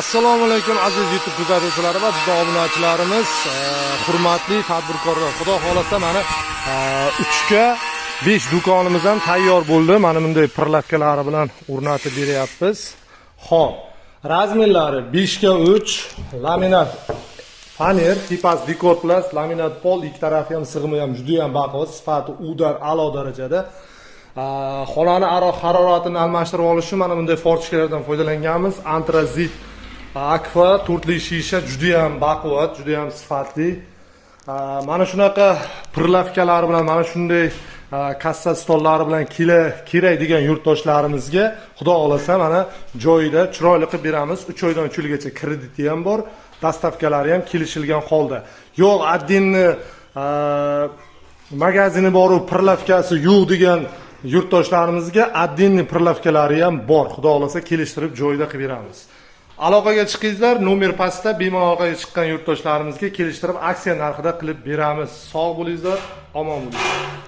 Assalomu alaykum aziz YouTube kuzatuvchilari va bizning obunachilarimiz, hurmatli tadbirkorlar. Xudo xolasa mana 3 ga 5 do'konimiz ham tayyor bo'ldi. Mana bunday pirlavkalari bilan o'rnatib beryapmiz. Xo'p, razmerlari 5 ga 3, laminat panel, tipas dekor plus, laminat pol, ikki tarafi ham sig'imi ham juda ham baquvvat, sifati udar a'lo darajada. Xonani haroratini almashtirib olish uchun mana bunday forchkalardan foydalanganmiz. Antrazit akva turtli shisha juda ham baquvvat, juda ham sifatli. Mana shunaqa pirlavkalar bilan, mana shunday kassa stollari bilan kerak degan yurtdoshlarimizga xudo xolasa mana joyida chiroyli qilib beramiz. 3 oydan 3 yilgacha krediti ham bor, dastavkalari ham kelishilgan holda. Yo'q, отдельный magazini bor, pirlavkasi yo'q degan yurtdoshlarimizga отдельный pirlavkalari ham bor. Xudo xolasa kelishtirib joyida qilib beramiz. Aloqaga chiqingizlar, nomer pastda bemalol aloqaga chiqqan yurtdoshlarimizga kelishtirib aksiya narxida qilib beramiz. Sog' bo'lingizlar, omon bo'linglar.